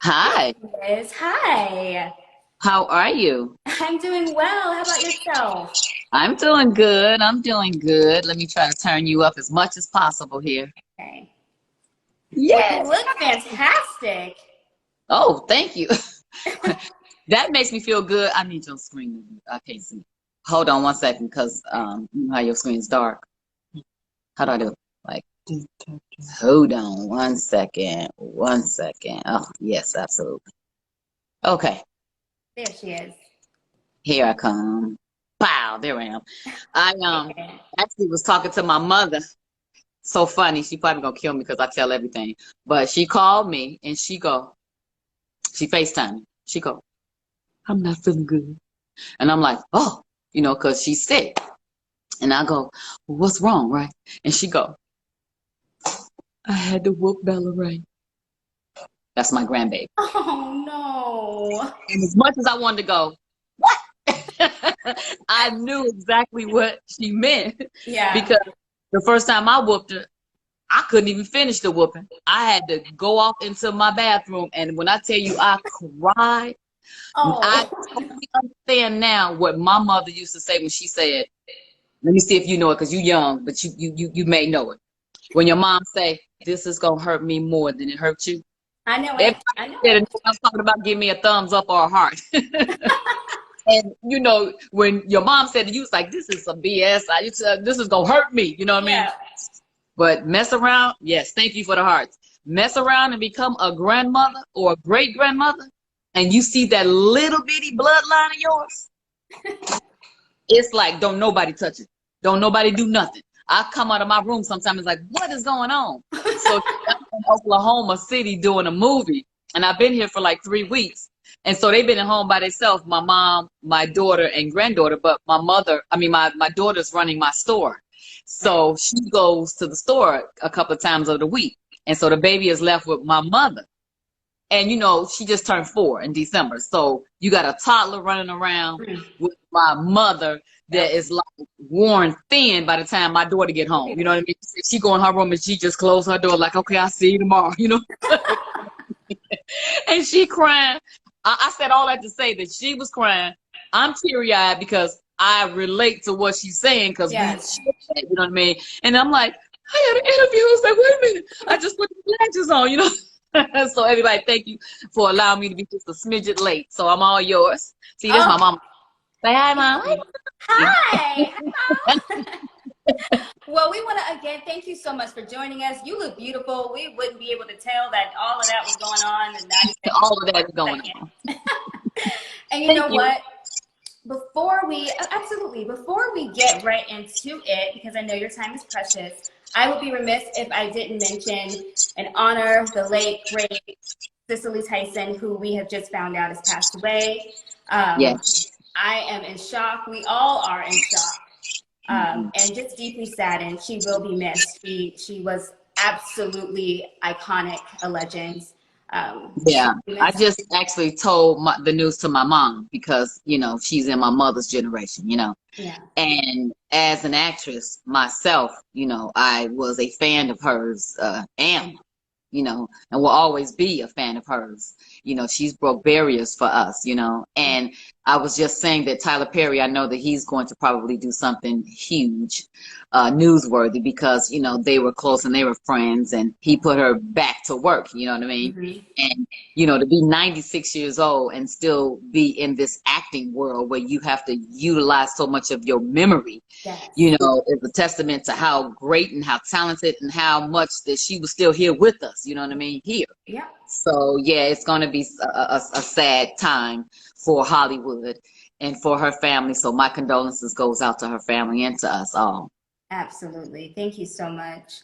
Hi, Yes, hi. how are you? I'm doing well. How about yourself? I'm doing good. I'm doing good. Let me try to turn you up as much as possible here. Okay. Well, you Yes. look fantastic. Oh, thank you. That makes me feel good. I need your screen. I can't see. Hold on one second, because you know how your screen's dark. How do I do it? Like, hold on one second. One second. Oh, yes, absolutely. Okay, There she is. here I come. Wow, there I am. I Yeah. actually was talking to my mother. So funny. She probably gonna kill me because I tell everything. But she called me and she FaceTimed me. She go, I'm not feeling good. And I'm like, oh, because she's sick. And I go, well, what's wrong, right? And she go, I had to whoop Bella Ray. That's my grandbaby. Oh no. And as much as I wanted to go, what? I knew exactly what she meant Yeah. because the first time I whooped her, I couldn't even finish the whooping. I had to go off into my bathroom, and when I tell you I cried, I Oh. totally understand now what my mother used to say when she said, "Let me see if you know it, because you're young, but you may know it." When your mom say, "This is gonna hurt me more than it hurt you," I know it. everybody I know said it. it. I'm talking about give me a thumbs up or a heart. And when your mom said it, you was like, "This is some BS. This is gonna hurt me." You know what I mean? Yeah. But mess around, yes, thank you for the hearts. Mess around and become a grandmother or a great grandmother, and you see that little bitty bloodline of yours, it's like, don't nobody touch it. Don't nobody do nothing. I come out of my room sometimes, it's like, what is going on? So I'm in Oklahoma City doing a movie, and I've been here for like 3 weeks. And so they've been at home by themselves, my mom, my daughter, and granddaughter. But my daughter's running my store. Right. So she goes to the store a couple of times of the week. And so the baby is left with my mother. And she just turned 4 in December. So you got a toddler running around Mm. with my mother that Yep. is like worn thin by the time my daughter get home. You know what I mean? She go in her room and she just closed her door like, okay, I'll see you tomorrow. And she crying. I said all that to say that she was crying. I'm teary eyed because I relate to what she's saying because we Yes. share that, you know what I mean? And I'm like, I got an interview. I was like, wait a minute. I just put the latches on. So everybody, thank you for allowing me to be just a smidget late. So I'm all yours. See, this is Oh, my mom. Say hi, thank mom. you. Hi. Well, we want to again thank you so much for joining us. You look beautiful. We wouldn't be able to tell that all of that was going on in not even All of that is a going second. on. And you Thank know you. what? Before we get right into it, because I know your time is precious, I would be remiss if I didn't mention and honor the late great Cicely Tyson, who we have just found out has passed away. Um, Yes. I am in shock. We all are in shock, Mhm. and just deeply saddened. She will be missed. She was absolutely iconic, a legend. She Yeah, will be I missed. just actually told the news to my mom because, she's in my mother's generation. Yeah. And as an actress myself, I was a fan of hers, and will always be a fan of hers. She's broke barriers for us, Yeah. and I was just saying that Tyler Perry, I know that he's going to probably do something huge, newsworthy because, they were close and they were friends and he put her back to work, you know what I mean? Mm-hmm. And, to be 96 years old and still be in this acting world where you have to utilize so much of your memory, Yes. is a testament to how great and how talented and how much that she was still here with us, you know what I mean? Here. Yeah. So, yeah, it's going to be a sad time for Hollywood and for her family. So my condolences goes out to her family and to us all. Absolutely. Thank you so much.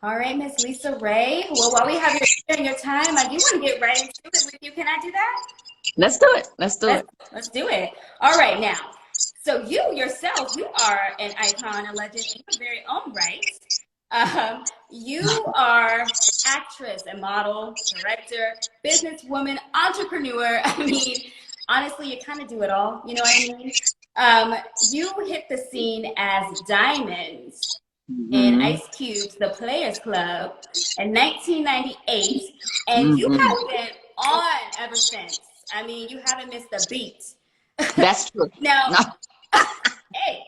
All right, Miss LisaRaye. Well, while we have your time, I do want to get right into it with you. Can I do that? Let's do it. Let's do Let's it. let's do it. All right, now. So you yourself, you are an icon, a legend in your very own right. You are an actress, a model, director, businesswoman, entrepreneur. I mean, honestly, you kind of do it all. You know what I mean? You hit the scene as Diamonds in Hmm. Ice Cube's The Players Club in 1998, and you Hmm. have been on ever since. I mean, you haven't missed a beat. That's true. Now, No. hey,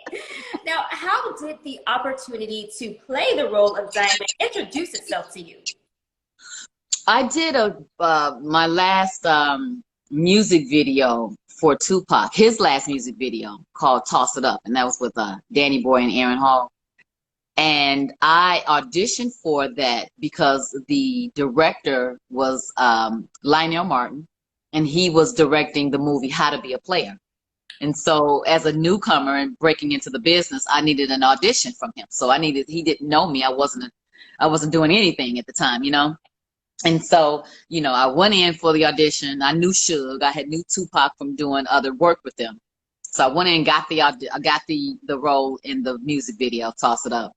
now, how did the opportunity to play the role of Diamond introduce itself to you? I did my last music video for Tupac, his last music video called Toss It Up, and that was with Danny Boy and Aaron Hall. And I auditioned for that because the director was Lionel Martin, and he was directing the movie How to Be a Player. And so as a newcomer and breaking into the business, I needed an audition from him. So he didn't know me. I wasn't doing anything at the time, you know? And so, you know, I went in for the audition. I knew Suge. I had knew Tupac from doing other work with them. So I went in and got the role in the music video, Toss It Up.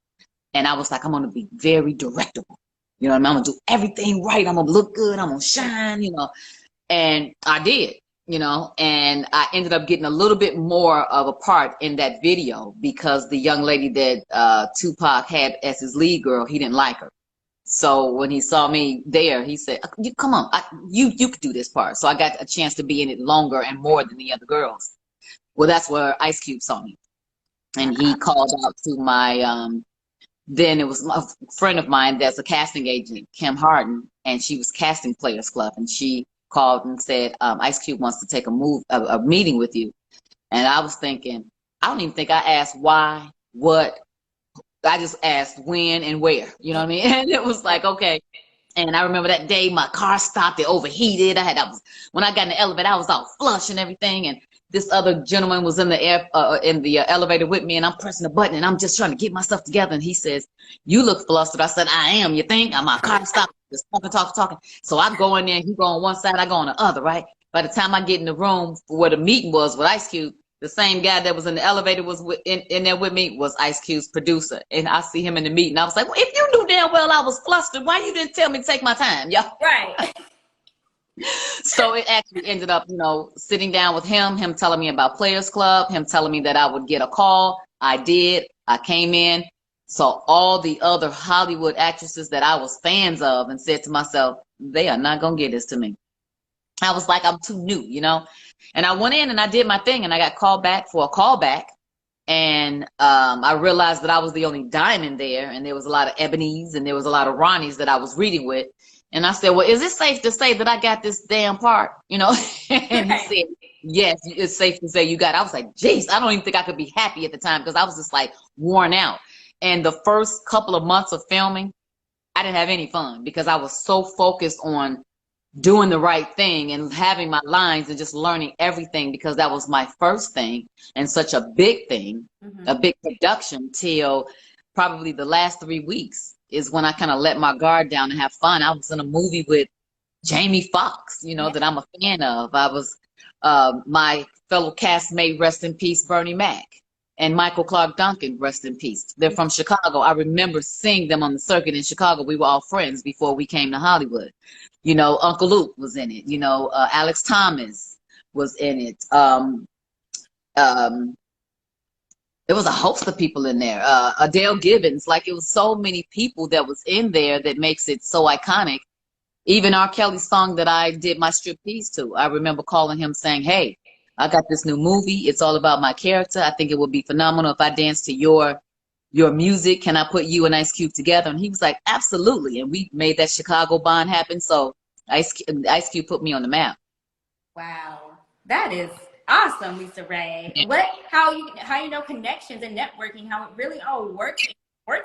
And I was like, I'm going to be very directable. You know what I mean? I'm going to do everything right. I'm going to look good. I'm going to shine, you know. And I did, you know, and I ended up getting a little bit more of a part in that video because the young lady that Tupac had as his lead girl, he didn't like her. So when he saw me there, he said, come on, you could do this part. So I got a chance to be in it longer and more than the other girls. Well, that's where Ice Cube saw me. And he called out to my, then it was a friend of mine that's a casting agent, Kim Harden, and she was casting Players Club. And she called and said, Ice Cube wants to take a meeting with you. And I was thinking, I don't even think I asked why, what. I just asked when and where, you know what I mean? And it was like, okay. And I remember that day my car stopped, it overheated. When I got in the elevator, I was all flush and everything. And this other gentleman was in the elevator with me, and I'm pressing the button and I'm just trying to get myself together. And he says, "You look flustered." I said, "I am. You think?" And my car stopped, just talking. So I go in there, he go on one side, I go on the other, right? By the time I get in the room for where the meeting was with Ice Cube, the same guy that was in the elevator was in there with me was Ice Cube's producer. And I see him in the meeting. I was like, well, if you knew damn well I was flustered, why you didn't tell me to take my time, y'all? Right. So it actually ended up, you know, sitting down with him telling me about Players Club, him telling me that I would get a call. I did. I came in. So all the other Hollywood actresses that I was fans of and said to myself, they are not going to get this to me. I was like, I'm too new, you know? And I went in and I did my thing, and I got called back for a callback. And I realized that I was the only diamond there, and there was a lot of Ebonies and there was a lot of Ronnies that I was reading with. And I said, well, is it safe to say that I got this damn part, you know? And he said, yes, it's safe to say you got it. I was like, geez, I don't even think I could be happy at the time because I was just like worn out. And the first couple of months of filming, I didn't have any fun because I was so focused on doing the right thing and having my lines and just learning everything because that was my first thing and such a big thing, a big production till probably the last 3 weeks is when I kind of let my guard down and have fun. I was in a movie with Jamie Foxx, you know, that I'm a fan of. I was my fellow castmate, rest in peace, Bernie Mac, and Michael Clark Duncan, rest in peace. They're from Chicago. I remember seeing them on the circuit in Chicago. We were all friends before we came to Hollywood. You know, Uncle Luke was in it. You know, Alex Thomas was in it. There was a host of people in there. Adele Gibbons. Like, it was so many people that was in there that makes it so iconic. Even R. Kelly's song that I did my striptease to, I remember calling him saying, hey, I got this new movie. It's all about my character. I think it would be phenomenal if I dance to your music. Can I put you and Ice Cube together? And he was like, absolutely. And we made that Chicago bond happen. So Ice Cube put me on the map. Wow. That is awesome, LisaRaye. How you know connections and networking, how it really all works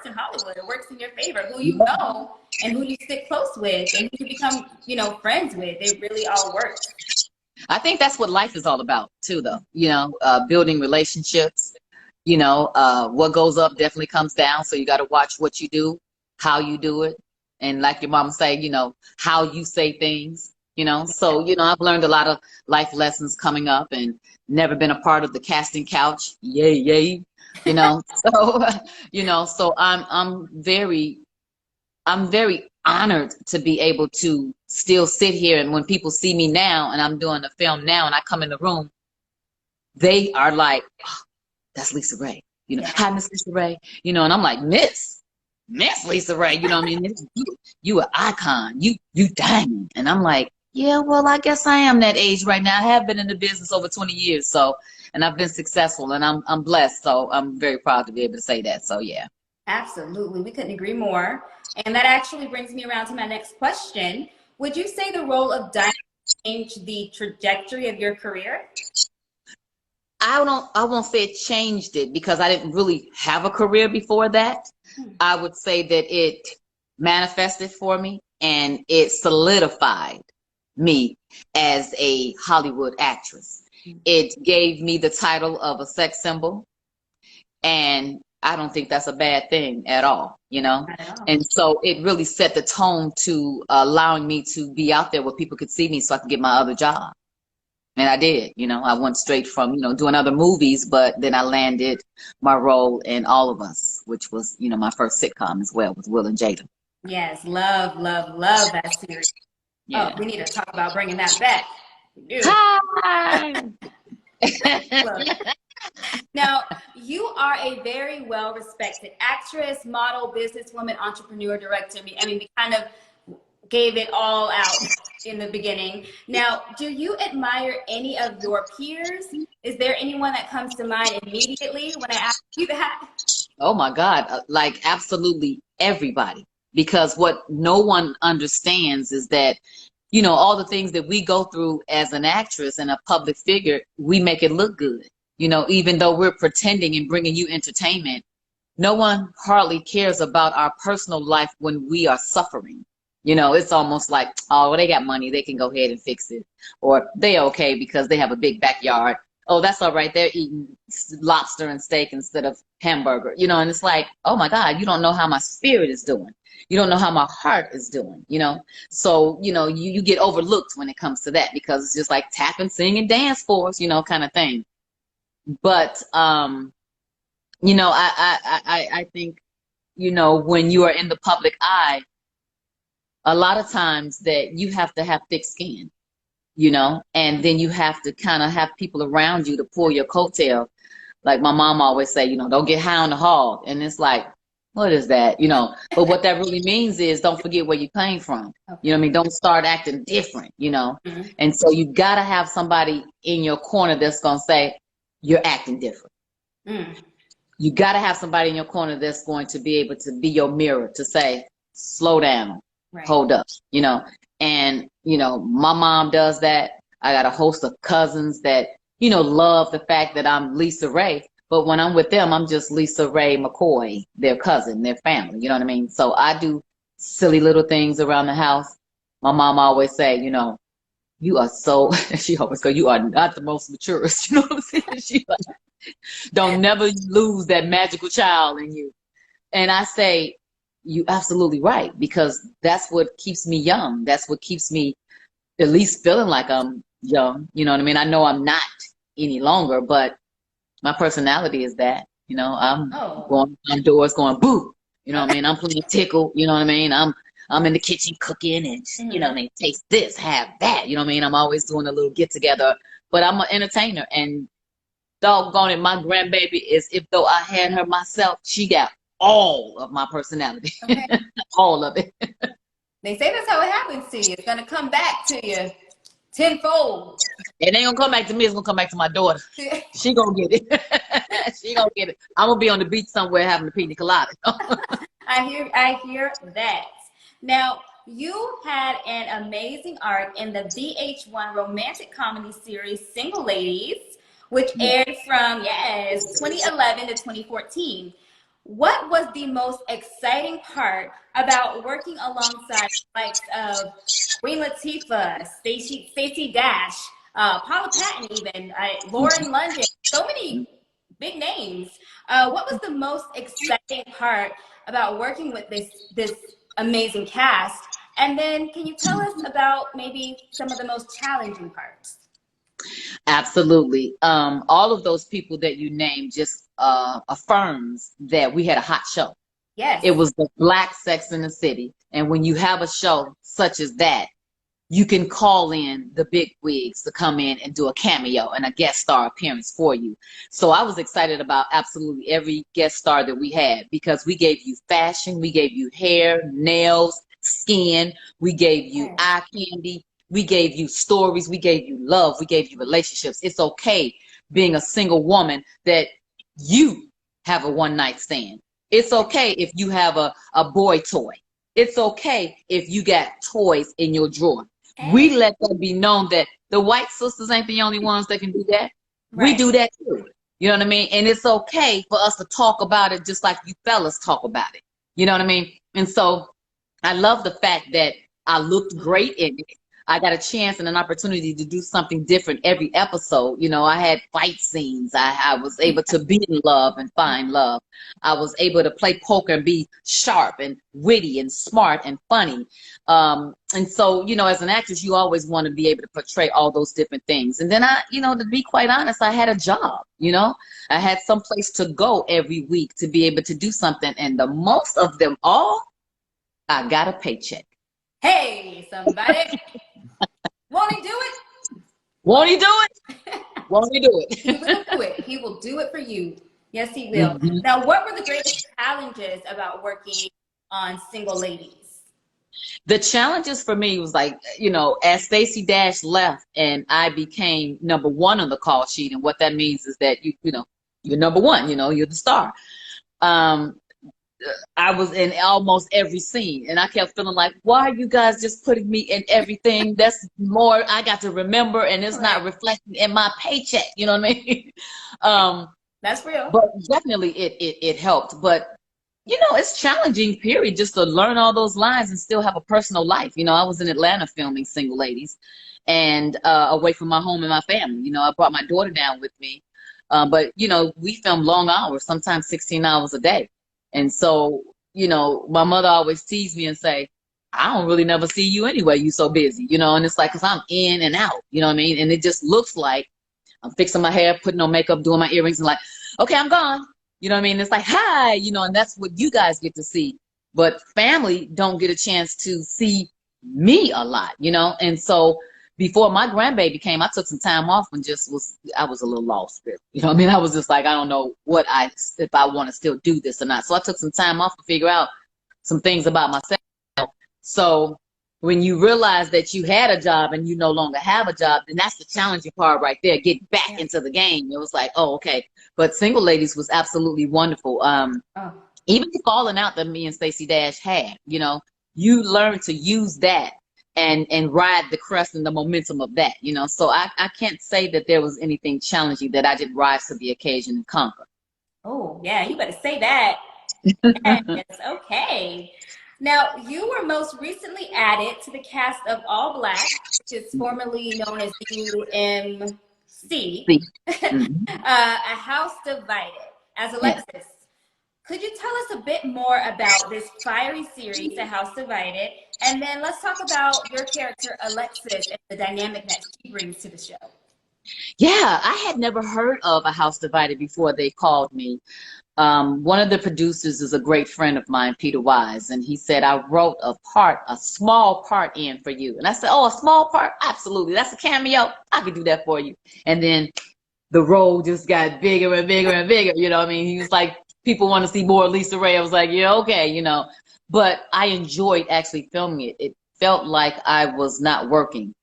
in Hollywood. It works in your favor. Who you know and who you stick close with and who you become, you know, friends with. It really all works. I think that's what life is all about too, though. You know, building relationships. You know, what goes up definitely comes down. So you got to watch what you do, how you do it. And like your mama say, you know, how you say things, you know. So, you know, I've learned a lot of life lessons coming up and never been a part of the casting couch. Yay, yay. You know, so, you know, so I'm very honored to be able to still sit here. And when people see me now and I'm doing the film now and I come in the room, they are like, oh, that's LisaRaye, you know, hi, Miss LisaRaye, you know, and I'm like, Miss LisaRaye, you know what I mean? You an icon, you diamond. And I'm like, yeah, well, I guess I am that age right now. I have been in the business over 20 years, so, and I've been successful, and I'm blessed, so I'm very proud to be able to say that. So yeah. Absolutely. We couldn't agree more. And that actually brings me around to my next question. Would you say the role of dining changed the trajectory of your career? I won't say it changed it because I didn't really have a career before that. I would say that it manifested for me and it solidified me as a Hollywood actress. It gave me the title of a sex symbol, and I don't think that's a bad thing at all, you know? Not at all. And so it really set the tone to allowing me to be out there where people could see me so I could get my other job. And I did, you know, I went straight from, you know, doing other movies, but then I landed my role in All of Us, which was, you know, my first sitcom as well with Will and Jada. Yes, love, love, love that series. Yeah. Oh, we need to talk about bringing that back. We do. Hi! Love it. Now, you are a very well-respected actress, model, businesswoman, entrepreneur, director. I mean, we kind of gave it all out in the beginning. Now, do you admire any of your peers? Is there anyone that comes to mind immediately when I ask you that? Oh my God, like absolutely everybody. Because what no one understands is that, you know, all the things that we go through as an actress and a public figure, we make it look good. You know, even though we're pretending and bringing you entertainment, no one hardly cares about our personal life when we are suffering. You know, it's almost like, oh, well, they got money, they can go ahead and fix it. Or they okay because they have a big backyard. Oh, that's all right. They're eating lobster and steak instead of hamburger. You know, and it's like, oh my God, you don't know how my spirit is doing. You don't know how my heart is doing, you know? So, you know, you get overlooked when it comes to that because it's just like tap and sing and dance for us, you know, kind of thing. But, you know, I think, you know, when you are in the public eye, a lot of times that you have to have thick skin, you know, and then you have to kind of have people around you to pull your coattail. Like my mom always say, you know, don't get high on the hog. And it's like, what is that? You know, but what that really means is don't forget where you came from. You know what I mean? Don't start acting different, you know? And so you got to have somebody in your corner that's going to say, you're acting different. You got to have somebody in your corner that's going to be able to be your mirror to say, slow down. Right. Hold up, you know, and, you know, my mom does that. I got a host of cousins that, you know, love the fact that I'm LisaRaye, but when I'm with them, I'm just LisaRaye McCoy, their cousin, their family, you know what I mean? So I do silly little things around the house. My mom always say, you know, you are so, she always go, you are not the most maturest, you know what I'm saying? She like, don't never lose that magical child in you. And I say, you absolutely right, because that's what keeps me young. That's what keeps me at least feeling like I'm young. You know what I mean? I know I'm not any longer, but my personality is that. You know, I'm going outdoors going boo. You know what I mean? I'm playing tickle. You know what I mean? I'm in the kitchen cooking and you know, they taste this, have that. You know what I mean? I'm always doing a little get together, but I'm an entertainer, and doggone it, my grandbaby is, if though I had her myself, she got all of my personality. All of it. They say that's how it happens to you. It's going to come back to you tenfold. It ain't gonna come back to me, it's gonna come back to my daughter. She gonna get it. She gonna get it. I'm gonna be on the beach somewhere having a pina colada. I hear that. Now, you had an amazing arc in the VH1 romantic comedy series Single Ladies, which aired from 2011 to 2014. What was the most exciting part about working alongside the likes of Queen Latifah, Stacey Dash, Paula Patton, even Lauren London, so many big names? What was the most exciting part about working with this amazing cast? And then can you tell us about maybe some of the most challenging parts? Absolutely. All of those people that you named just affirms that we had a hot show. Yes. It was the Black Sex in the City. And when you have a show such as that, you can call in the big wigs to come in and do a cameo and a guest star appearance for you. So I was excited about absolutely every guest star that we had, because we gave you fashion, we gave you hair, nails, skin, we gave you eye candy, We gave you stories. We gave you love. We gave you relationships. It's okay being a single woman that you have a one-night stand. It's okay if you have a boy toy. It's okay if you got toys in your drawer. We let that be known that the white sisters ain't the only ones that can do that. We do that too. You know what I mean? And it's okay for us to talk about it just like you fellas talk about it. You know what I mean? And so I love the fact that I looked great in it. I got a chance and an opportunity to do something different every episode. You know, I had fight scenes. I was able to be in love and find love. I was able to play poker and be sharp and witty and smart and funny. And so, you know, as an actress, you always want to be able to portray all those different things. And then you know, to be quite honest, I had a job, you know, I had some place to go every week to be able to do something. And the most of them all, I got a paycheck. Hey, somebody. Won't he do it? Won't he do it? Won't he do it? He will do it. He will do it for you. Yes, he will. Now, what were the greatest challenges about working on Single Ladies? The challenges for me was like, you know, as Stacey Dash left and I became #1 on the call sheet. And what that means is that, you know, you're #1, you know, you're the star. I was in almost every scene, and I kept feeling like, why are you guys just putting me in everything? That's more I got to remember, and it's not reflecting in my paycheck. You know what I mean? That's real. But definitely it helped. But, you know, it's challenging, period, just to learn all those lines and still have a personal life. You know, I was in Atlanta filming Single Ladies and away from my home and my family. You know, I brought my daughter down with me. But, you know, we filmed long hours, sometimes 16 hours a day. And so, you know, my mother always teased me and say, I don't really never see you anyway. You so busy, you know, and it's like, cause I'm in and out, you know what I mean? And it just looks like I'm fixing my hair, putting on makeup, doing my earrings and like, okay, I'm gone. You know what I mean? It's like, hi, you know, and that's what you guys get to see. But family don't get a chance to see me a lot, you know? And so before my grandbaby came, I took some time off and I was a little lost. You know what I mean? I was just like, I don't know if I want to still do this or not. So I took some time off to figure out some things about myself. So when you realize that you had a job and you no longer have a job, then that's the challenging part right there. Get back into the game. It was like, oh, okay. But Single Ladies was absolutely wonderful. Even the falling out that me and Stacey Dash had, you know, you learn to use that and ride the crest and the momentum of that, you know. So I can't say that there was anything challenging that I didn't rise to the occasion and conquer. Oh, yeah, you better say that. Yes, okay. Now, you were most recently added to the cast of All-Blk, which is formerly known as UMC, A House Divided, as Alexis. Yes. Could you tell us a bit more about this fiery series, A House Divided? And then let's talk about your character, Alexis, and the dynamic that she brings to the show. Yeah, I had never heard of A House Divided before they called me. One of the producers is a great friend of mine, Peter Wise, and he said, I wrote a small part in for you. And I said, oh, a small part? Absolutely. That's a cameo. I could do that for you. And then the role just got bigger and bigger and bigger. You know what I mean? He was like, people want to see more LisaRaye. I was like, yeah, okay, you know. But I enjoyed actually filming it. It felt like I was not working.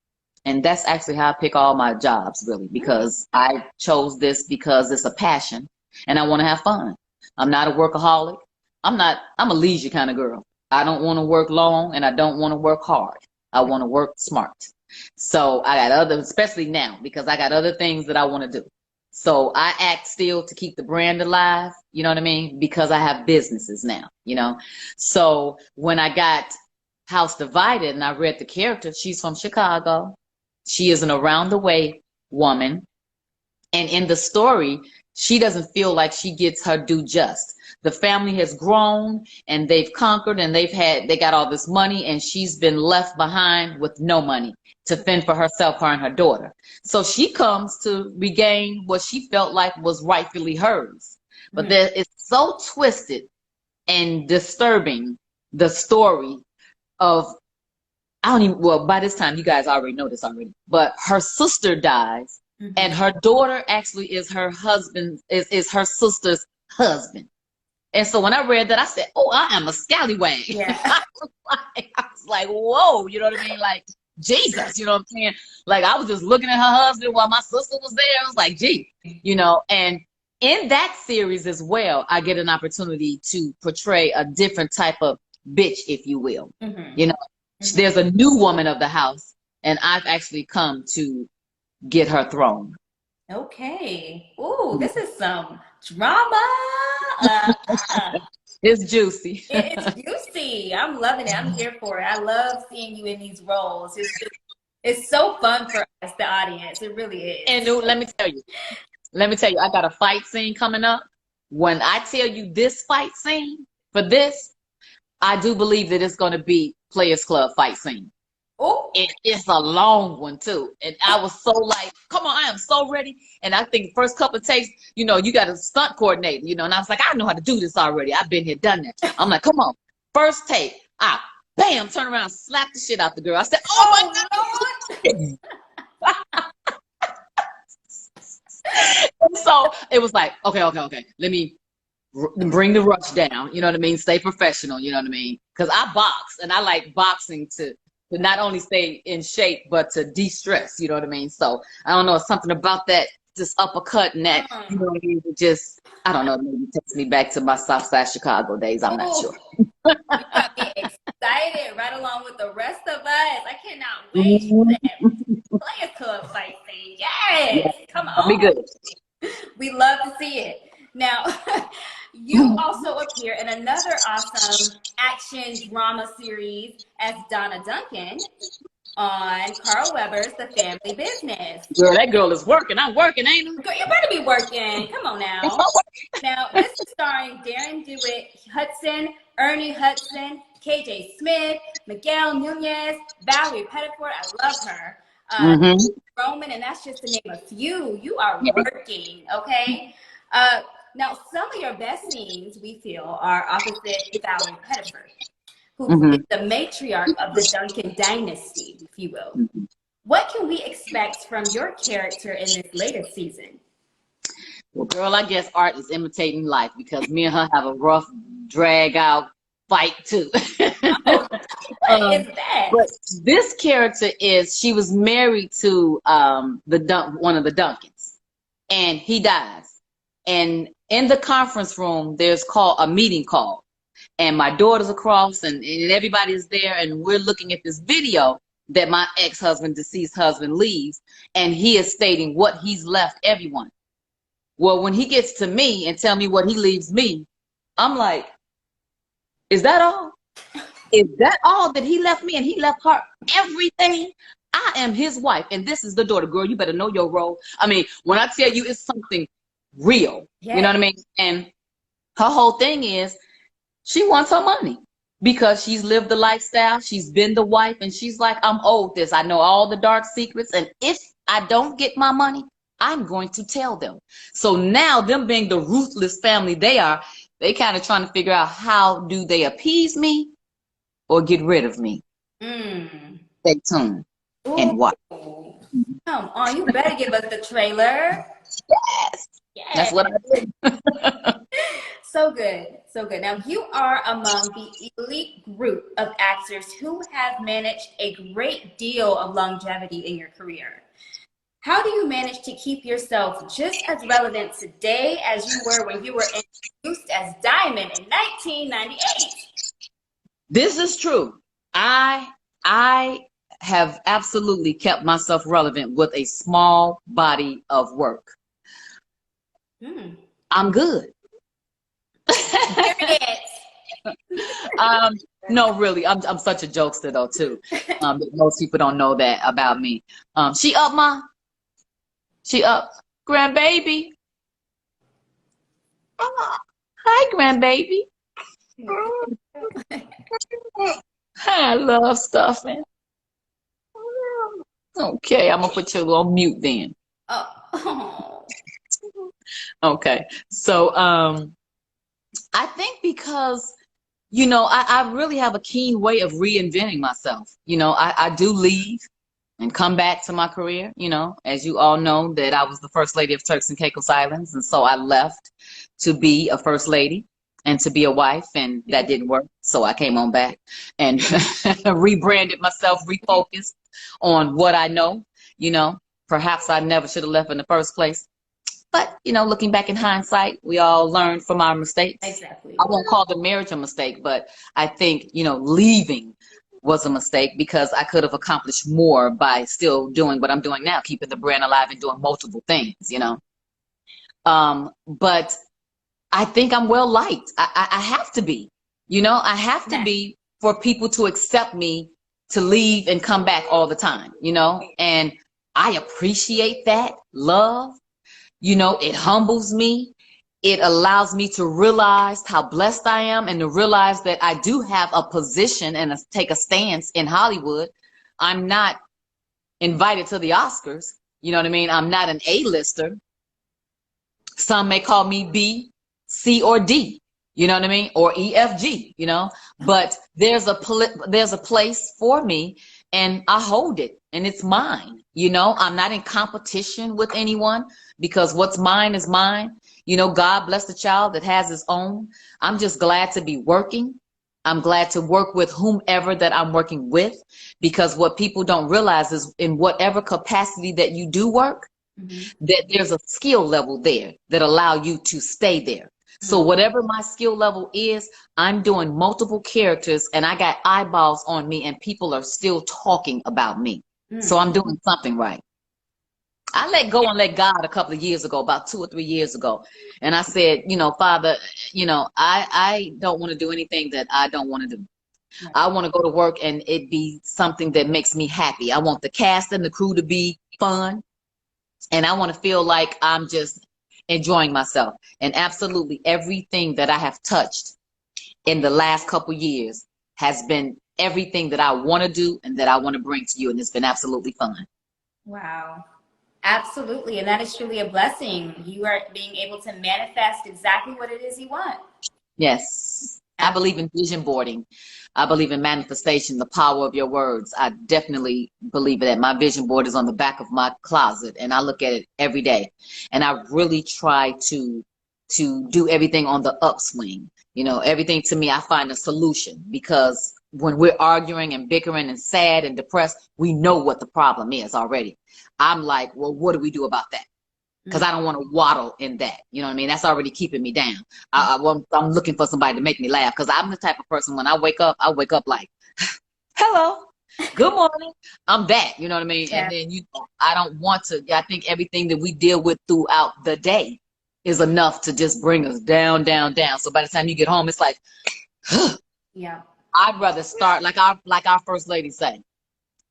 And that's actually how I pick all my jobs, really, because I chose this because it's a passion and I want to have fun. I'm not a workaholic. I'm a leisure kind of girl. I don't want to work long and I don't want to work hard. I want to work smart. So I got especially now, because I got other things that I want to do. So I act still to keep the brand alive, you know what I mean? Because I have businesses now, you know? So when I got House Divided and I read the character, she's from Chicago. She is an around the way woman. And in the story, she doesn't feel like she gets her due just. The family has grown and they've conquered and they got all this money, and she's been left behind with no money to fend for herself, her and her daughter. So she comes to regain what she felt like was rightfully hers. But it's so twisted and disturbing, the story of, well, by this time, you guys already know this already, but her sister dies and her daughter actually is her husband, is her sister's husband. And so when I read that, I said, oh, I am a scallywag. Yeah. I was like, whoa, you know what I mean? Like, Jesus, you know what I'm saying? Like, I was just looking at her husband while my sister was there. I was like, gee, you know, and in that series as well, I get an opportunity to portray a different type of bitch, if you will. You know, there's a new woman of the house, and I've actually come to get her throne. Okay. Ooh, this is some drama. Uh, It's juicy. it's juicy. I'm loving it. I'm here for it. I love seeing you in these roles. It's so fun for us, the audience. It really is. And let me tell you, I got a fight scene coming up. When I tell you this fight scene for this, I do believe that it's going to be Players Club fight scene. Oh, It's a long one too. And I was so like, come on, I am so ready. And I think the first couple of takes, you know, you got a stunt coordinator, you know, and I was like, I know how to do this already. I've been here, done that. I'm like, come on. First take, bam, turn around, slap the shit out the girl. I said, oh my God. And so it was like, okay. Let me bring the rush down. You know what I mean? Stay professional. You know what I mean? Because I box, and I like boxing to not only stay in shape, but to de-stress. You know what I mean? So I don't know, something about that, just uppercut and that, you know what I mean? It just, I don't know, maybe takes me back to my Southside Chicago days. I'm not sure. You got me excited right along with the rest of us. I cannot wait for that Players Club fight scene. Yes, come on. Be good. We love to see it. Now, you also appear in another awesome action drama series as Donna Duncan on Carl Weber's The Family Business. Girl, that girl is working. I'm working, ain't I? Girl, you better be working. Come on now. Now, this is starring Darren DeWitt Hudson, Ernie Hudson, KJ Smith, Miguel Nunez, Valerie Pettiford. I love her. Roman, and that's just to name a few. You are working, okay? Now, some of your best scenes, we feel, are opposite Valerie Pettiford, who is the matriarch of the Duncan dynasty, if you will. What can we expect from your character in this latest season? Well, girl, I guess art is imitating life, because me and her have a rough, drag-out fight, too. What is that? But this character she was married to one of the Duncans, and he dies. And in the conference room, there's a meeting call. And my daughter's across, and everybody's there, and we're looking at this video that my ex-husband, deceased husband, leaves, and he is stating what he's left everyone. Well, when he gets to me and tell me what he leaves me, I'm like, is that all? Is that all that he left me? And he left her everything? I am his wife, and this is the daughter. Girl, you better know your role. I mean, when I tell you it's something real, you know what I mean? And her whole thing is, she wants her money because she's lived the lifestyle. She's been the wife, and she's like, I'm owed this. I know all the dark secrets, and if I don't get my money, I'm going to tell them. So now, them being the ruthless family they are, they kind of trying to figure out how do they appease me or get rid of me. Stay tuned and watch. Come on, you better give us the trailer. Yes. That's what I do. So good, so good. Now, you are among the elite group of actors who have managed a great deal of longevity in your career. How do you manage to keep yourself just as relevant today as you were when you were introduced as Diamond in 1998? This is true. I have absolutely kept myself relevant with a small body of work. I'm good. No, really, I'm such a jokester though too. Most people don't know that about me. She up, grandbaby. Hi, grandbaby. I love stuffing. Okay, I'm gonna put you on mute then. Okay, so I think because, you know, I really have a keen way of reinventing myself. You know, I do leave and come back to my career. You know, as you all know, that I was the first lady of Turks and Caicos Islands, and so I left to be a first lady and to be a wife, and that didn't work. So I came on back and rebranded myself, refocused, on what I know. You know, perhaps I never should have left in the first place. But, you know, looking back in hindsight, we all learn from our mistakes. Exactly. I won't call the marriage a mistake, but I think, you know, leaving was a mistake because I could have accomplished more by still doing what I'm doing now, keeping the brand alive and doing multiple things, you know. But I think I'm well liked. I have to be, you know, I have to be for people to accept me to leave and come back all the time, you know, and I appreciate that love. You know, it humbles me. It allows me to realize how blessed I am and to realize that I do have a position and take a stance in Hollywood. I'm not invited to the Oscars. You know what I mean? I'm not an A-lister. Some may call me B, C, or D. You know what I mean? Or EFG, you know, but there's a place for me and I hold it and it's mine. You know, I'm not in competition with anyone because what's mine is mine. You know, God bless the child that has his own. I'm just glad to be working. I'm glad to work with whomever that I'm working with, because what people don't realize is in whatever capacity that you do work, that there's a skill level there that allow you to stay there. So whatever my skill level is, I'm doing multiple characters and I got eyeballs on me and people are still talking about me. So I'm doing something right. I let go and let God a couple of years ago, about 2 or 3 years ago. And I said, you know, Father, you know, I don't want to do anything that I don't want to do. I want to go to work and it be something that makes me happy. I want the cast and the crew to be fun. And I want to feel like I'm just enjoying myself. And absolutely everything that I have touched in the last couple years has been everything that I want to do and that I want to bring to you. And it's been absolutely fun. Wow. Absolutely. And that is truly a blessing. You are being able to manifest exactly what it is you want. Yes. I believe in vision boarding. I believe in manifestation, the power of your words. I definitely believe that. My vision board is on the back of my closet and I look at it every day. And I really try to do everything on the upswing. You know, everything to me, I find a solution, because when we're arguing and bickering and sad and depressed, we know what the problem is already. I'm like, well, what do we do about that? Because I don't want to waddle in that. You know what I mean? That's already keeping me down. I'm looking for somebody to make me laugh, because I'm the type of person, when I wake up like, hello, good morning. I'm that, you know what I mean? Yeah. And then I don't want to, I think everything that we deal with throughout the day is enough to just bring us down, down, down. So by the time you get home, it's like, yeah. I'd rather start like our first lady say,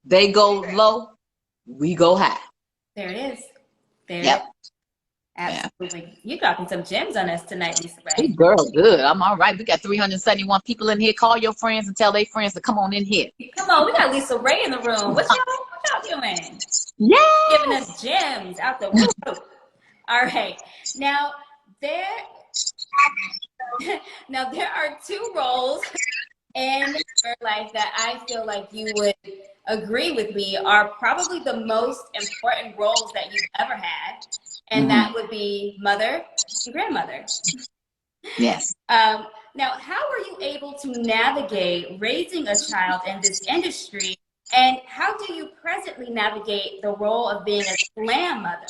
they go low, we go high. There it is. There yep. It is. Absolutely. You dropping some gems on us tonight, LisaRaye. Girl, good. I'm all right. We got 371 people in here. Call your friends and tell their friends to come on in here. Come on, we got LisaRaye in the room. What y'all doing? Yeah. Giving us gems out the window. All right. Now there are 2 roles in your life that I feel like you would agree with me are probably the most important roles that you've ever had. And that would be mother and grandmother. Yes. Now, how are you able to navigate raising a child in this industry? And how do you presently navigate the role of being a glam mother?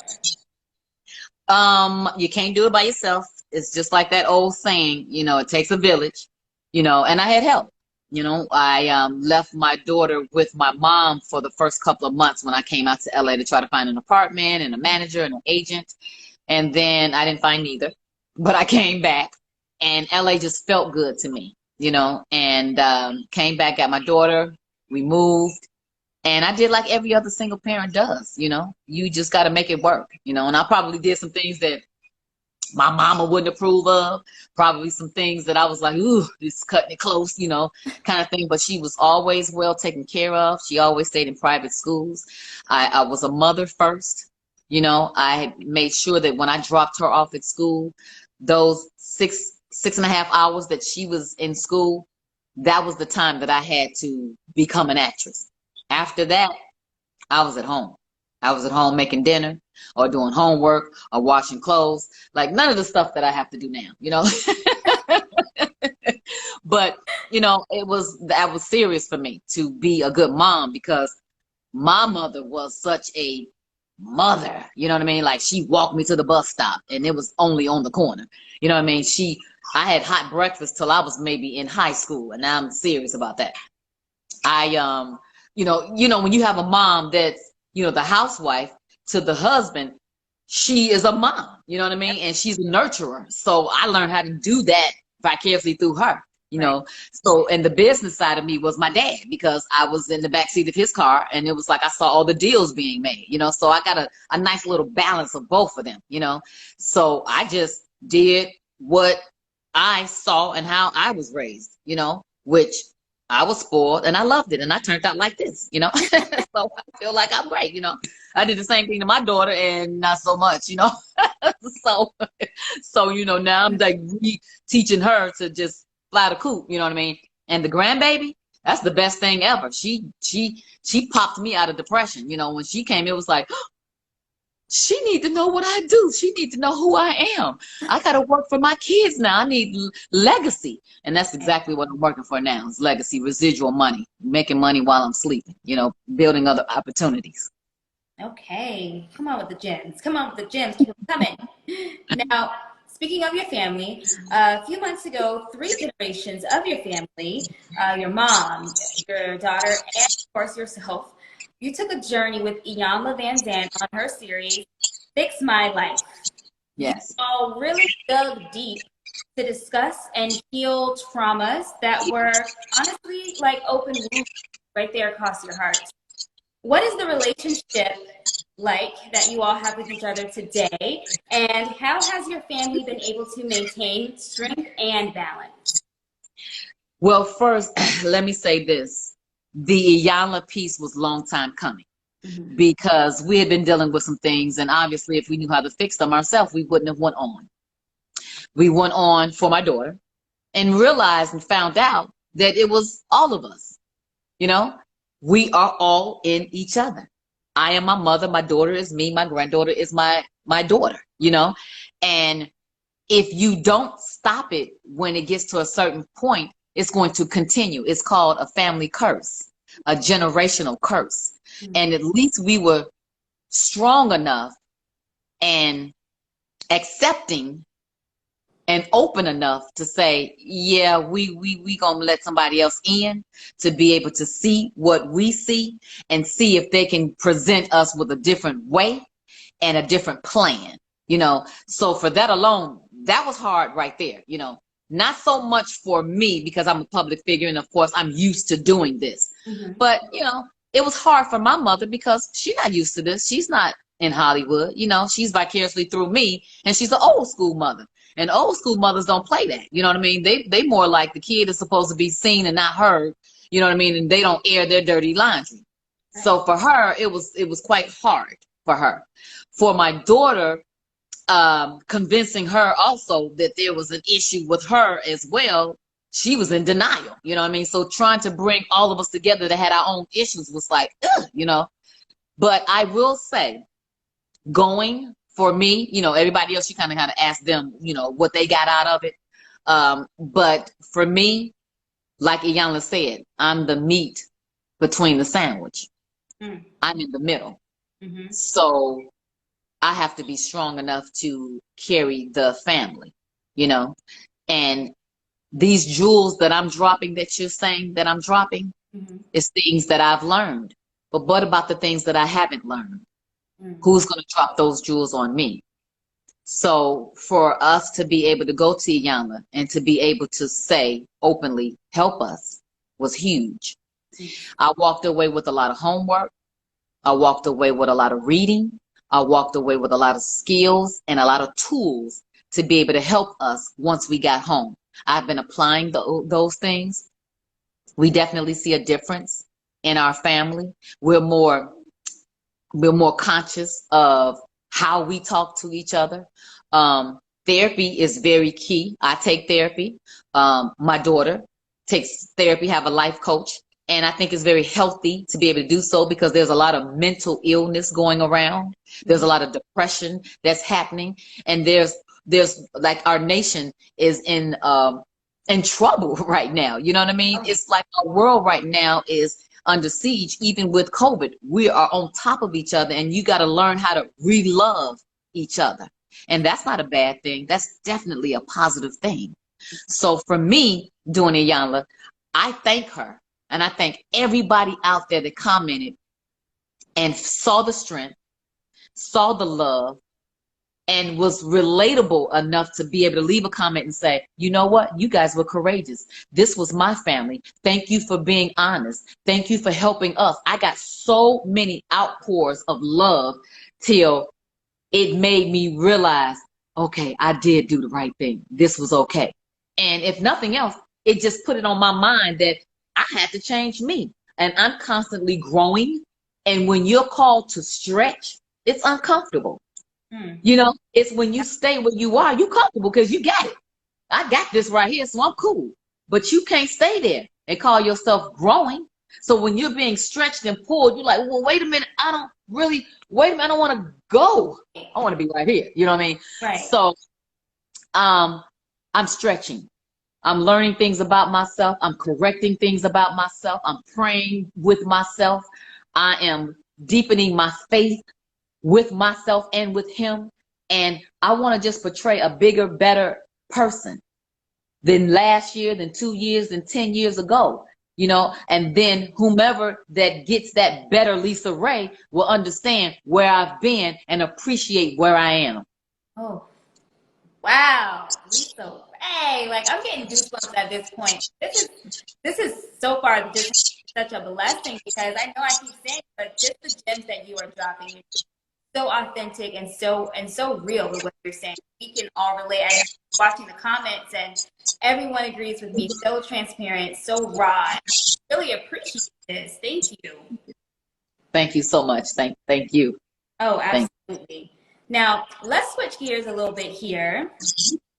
You can't do it by yourself. It's just like that old saying, you know, it takes a village, you know, and I had help. You know, I left my daughter with my mom for the first couple of months when I came out to LA to try to find an apartment and a manager and an agent. And then I didn't find neither, but I came back and LA just felt good to me, you know, and came back, got my daughter, we moved. And I did like every other single parent does, you know, you just got to make it work, you know, and I probably did some things that my mama wouldn't approve of, probably some things that I was like, ooh, this is cutting it close, you know, kind of thing. But she was always well taken care of. She always stayed in private schools. I was a mother first. You know, I made sure that when I dropped her off at school, those 6.5 hours that she was in school, that was the time that I had to become an actress. After that, I was at home. I was at home making dinner or doing homework or washing clothes, like none of the stuff that I have to do now, you know. But, you know, that was serious for me to be a good mom, because my mother was such a mother, you know what I mean? Like she walked me to the bus stop and it was only on the corner. You know what I mean? I had hot breakfast till I was maybe in high school, and I'm serious about that. When you have a mom that's, the housewife to the husband, she is a mom, you know what I mean? And she's a nurturer. So I learned how to do that vicariously through her, you know? So, and the business side of me was my dad, because I was in the backseat of his car and it was like I saw all the deals being made, so I got a nice little balance of both of them, So I just did what I saw and how I was raised, which I was spoiled and I loved it, and I turned out like this, So I feel like I'm great, I did the same thing to my daughter and not so much, so now I'm like teaching her to just fly the coop, you know what I mean? And the grandbaby, that's the best thing ever. She popped me out of depression, when she came, it was like, she need to know what I do. She need to know who I am. I got to work for my kids now. I need legacy. And that's exactly what I'm working for now, is legacy, residual money, making money while I'm sleeping, building other opportunities. Okay. Come on with the gems. Come on with the gems. Keep them coming. Now, speaking of your family, a few months ago, 3 generations of your family, your mom, your daughter, and of course yourself, you took a journey with Iyanla Van Zandt on her series, Fix My Life. Yes. You all really dug deep to discuss and heal traumas that were honestly like open wounds right there across your heart. What is the relationship like that you all have with each other today? And how has your family been able to maintain strength and balance? Well, first, let me say this. The Iyanla piece was a long time coming, because we had been dealing with some things, and obviously if we knew how to fix them ourselves, we wouldn't have went on. We went on for my daughter and realized and found out that it was all of us. We are all in each other. I am my mother, my daughter is me, my granddaughter is my daughter, and if you don't stop it when it gets to a certain point, it's going to continue. It's called a family curse, a generational curse. And at least we were strong enough and accepting and open enough to say, yeah, we gonna let somebody else in to be able to see what we see and see if they can present us with a different way and a different plan, So for that alone, that was hard right there, Not so much for me because I'm a public figure and of course I'm used to doing this. But, it was hard for my mother because she's not used to this. She's not in Hollywood, she's vicariously through me, and she's an old school mother. And old school mothers don't play that. You know what I mean? They more like the kid is supposed to be seen and not heard, you know what I mean? And they don't air their dirty laundry. So for her, it was quite hard for her. For my daughter, convincing her also that there was an issue with her as well, she was in denial, you know what I mean? So trying to bring all of us together that had our own issues was like, ugh, But I will say, going for me, everybody else, you kind of ask them, what they got out of it. But for me, like Iyanla said, I'm the meat between the sandwich. I'm in the middle. So I have to be strong enough to carry the family, and these jewels that I'm dropping, that you're saying that I'm dropping, is things that I've learned. But what about the things that I haven't learned? Who's going to drop those jewels on me? So for us to be able to go to Iyanla and to be able to say openly, help us, was huge. I walked away with a lot of homework. I walked away with a lot of reading. I walked away with a lot of skills and a lot of tools to be able to help us once we got home. I've been applying those things. We definitely see a difference in our family. We're more conscious of how we talk to each other. Therapy is very key. I take therapy. My daughter takes therapy, have a life coach. And I think it's very healthy to be able to do so because there's a lot of mental illness going around. There's a lot of depression that's happening. And there's like our nation is in trouble right now. You know what I mean? It's like our world right now is under siege, even with COVID. We are on top of each other, and you got to learn how to re-love each other. And that's not a bad thing. That's definitely a positive thing. So for me, doing Iyanla, I thank her. And I thank everybody out there that commented and saw the strength, saw the love, and was relatable enough to be able to leave a comment and say, you know what? You guys were courageous. This was my family. Thank you for being honest. Thank you for helping us. I got so many outpours of love till it made me realize, okay, I did do the right thing. This was okay. And if nothing else, it just put it on my mind that I had to change me. And I'm constantly growing. And when you're called to stretch, it's uncomfortable. You know, it's when you stay where you are, you comfortable because you got it. I got this right here, so I'm cool. But you can't stay there and call yourself growing. So when you're being stretched and pulled, you're like, well, wait a minute. I don't want to go. I want to be right here. You know what I mean? Right. So I'm stretching. I'm learning things about myself. I'm correcting things about myself. I'm praying with myself. I am deepening my faith with myself and with him. And I want to just portray a bigger, better person than last year, than 2 years, than 10 years ago, you know, and then whomever that gets that better LisaRaye will understand where I've been and appreciate where I am. Oh, wow. LisaRaye. Like, I'm getting goosebumps at this point. This is so far just such a blessing, because I know I keep saying, but just the gems that you are dropping, so authentic and so real with what you're saying. We can all relate. I'm watching the comments and everyone agrees with me. So transparent, so raw. Really appreciate this. Thank you. Thank you so much. Thank you. Oh, absolutely. Now let's switch gears a little bit here.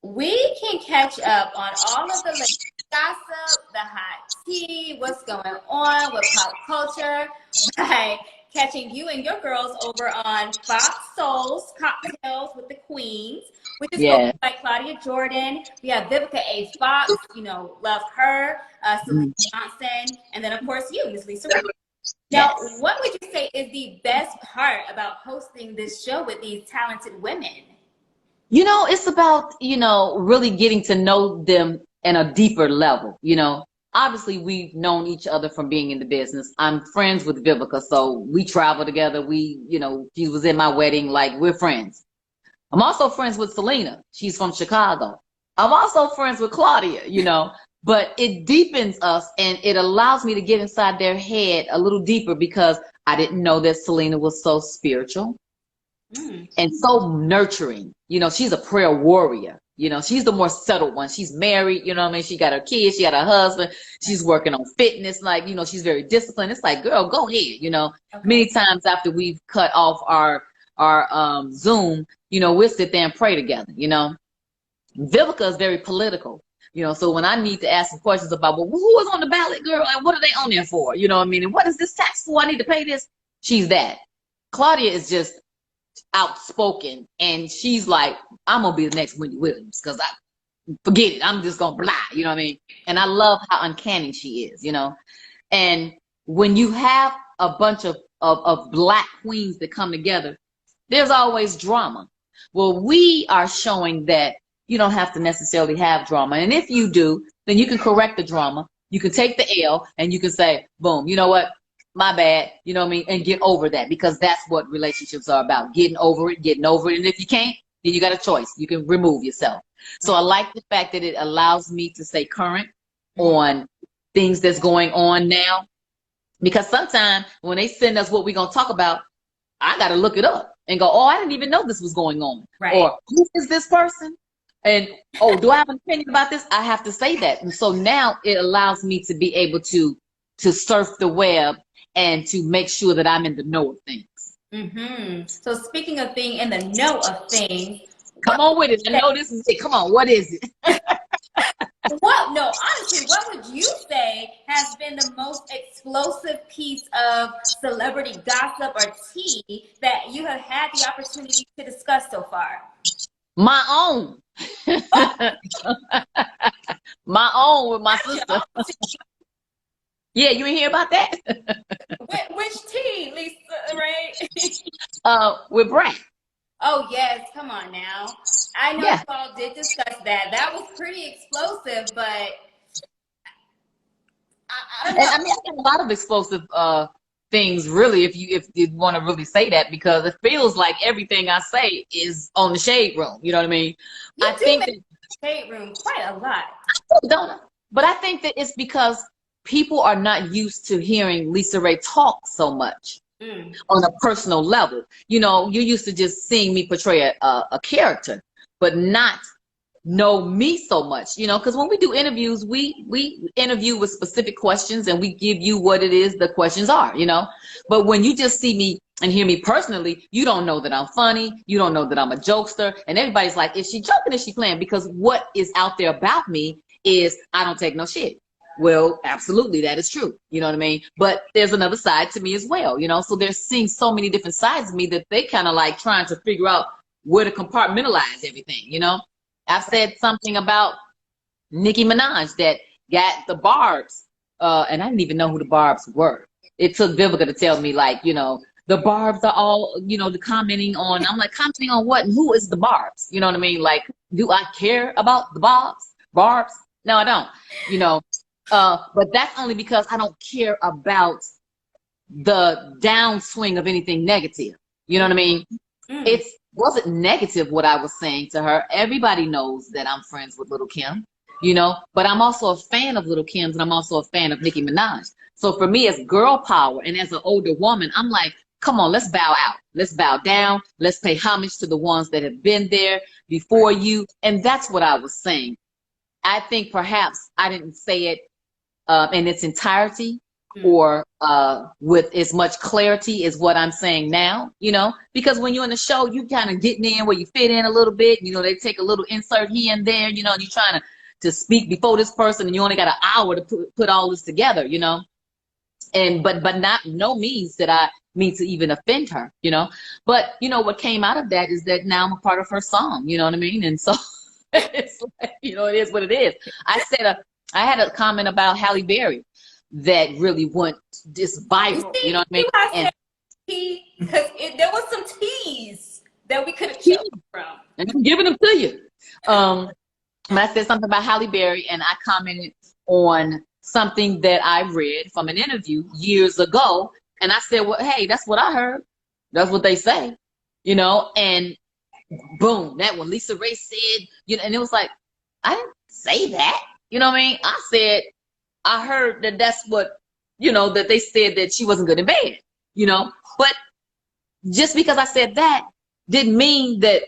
We can catch up on all of the latest gossip, the hot tea, what's going on with pop culture, by catching you and your girls over on Fox Soul's Cocktails with the Queens, which is hosted by Claudia Jordan. We have Vivica A. Fox, you know, love her, Selena Johnson, and then of course you, Miss LisaRaye. Now, what would you say is the best part about hosting this show with these talented women? You know, it's about, you know, really getting to know them in a deeper level. You know, obviously we've known each other from being in the business. I'm friends with Vivica, so we travel together. You know, she was in my wedding, like we're friends. I'm also friends with Selena. She's from Chicago. I'm also friends with Claudia, you know, but it deepens us and it allows me to get inside their head a little deeper, because I didn't know that Selena was so spiritual. And so nurturing. You know, she's a prayer warrior. You know, she's the more settled one. She's married, you know what I mean? She got her kids, she got her husband, she's working on fitness, like, you know, she's very disciplined. It's like, girl, go ahead, you know. Many times after we've cut off our Zoom, you know, we'll sit there and pray together, you know. Vivica is very political, you know, so when I need to ask some questions about, well, who is on the ballot, girl, and what are they on there for? You know what I mean? And what is this tax for? I need to pay this. She's that. Claudia is just outspoken, and she's like, I'm gonna be the next Wendy Williams, because I forget it, I'm just gonna blah, you know what I mean? And I love how uncanny she is, you know. And when you have a bunch of Black queens that come together, there's always drama. Well, we are showing that you don't have to necessarily have drama, and if you do, then you can correct the drama. You can take the L and you can say, boom, you know what, my bad, you know what I mean, and get over that, because that's what relationships are about, getting over it. And if you can't, then you got a choice. You can remove yourself. So I like the fact that it allows me to stay current on things that's going on now, because sometimes when they send us what we're going to talk about, I got to look it up and go, oh, I didn't even know this was going on. Right. Or who is this person? And, oh, do I have an opinion about this? I have to say that. And so now it allows me to be able to surf the web and to make sure that I'm in the know of things. So speaking of being in the know of things, come on with it. I know this is it. Come on, what is it? Honestly, what would you say has been the most explosive piece of celebrity gossip or tea that you have had the opportunity to discuss so far? My own. My own with my sister. Yeah, you ain't hear about that? Which tea, Lisa Raye? With Brad. Oh yes, come on now. I know Yeah. you all did discuss that. That was pretty explosive, but I don't And know. I mean, I got a lot of explosive things, really, if you want to really say that, because it feels like everything I say is on the shade room. You know what I mean? You I do think make that, the shade room quite a lot. don't I? But I think that it's because people are not used to hearing LisaRaye talk so much Mm. on a personal level. You know, you're used to just seeing me portray a character, but not know me so much, you know, because when we do interviews, we interview with specific questions and we give you what it is the questions are, you know. But when you just see me and hear me personally, you don't know that I'm funny, you don't know that I'm a jokester, and everybody's like, is she joking, is she playing? Because what is out there about me is I don't take no shit. Well, absolutely, that is true. You know what I mean? But there's another side to me as well, you know. So they're seeing so many different sides of me that they kind of like trying to figure out where to compartmentalize everything, you know. I've said something about Nicki Minaj that got the barbs, and I didn't even know who the barbs were. It took Vivica to tell me, like, you know, the barbs are all, you know, the commenting on. I'm like, commenting on what and who is the barbs? You know what I mean? Like, do I care about the barbs? Barbs? No, I don't. You know, but that's only because I don't care about the downswing of anything negative. You know what I mean? Mm. It wasn't negative what I was saying to her. Everybody knows that I'm friends with Little Kim, you know, but I'm also a fan of Little Kim's and I'm also a fan of Nicki Minaj. So for me, as girl power and as an older woman, I'm like, come on, let's bow out. Let's bow down. Let's pay homage to the ones that have been there before you. And that's what I was saying. I think perhaps I didn't say it in its entirety Mm. or with as much clarity as what I'm saying now, you know, because when you're in the show, you kind of getting in where you fit in a little bit. You know, they take a little insert here and there, you know, and you're trying to speak before this person and you only got an hour to put all this together, you know, and but not no means that I mean to even offend her, you know, but you know, what came out of that is that now I'm a part of her song, you know what I mean? And so it's like, you know, it is what it is. I had a comment about Halle Berry that really went just You viral. You know see, what I mean? you I And said tea because there was some teas that we could have chosen from. I'm giving them to you. But I said something about Halle Berry, and I commented on something that I read from an interview years ago, and I said, "Well, hey, that's what I heard. That's what they say." You know, and boom, that when LisaRaye said, you know, and it was like, I didn't say that. You know what I mean? I said, I heard that that's what, you know, that they said that she wasn't good in bed, you know, but just because I said that didn't mean that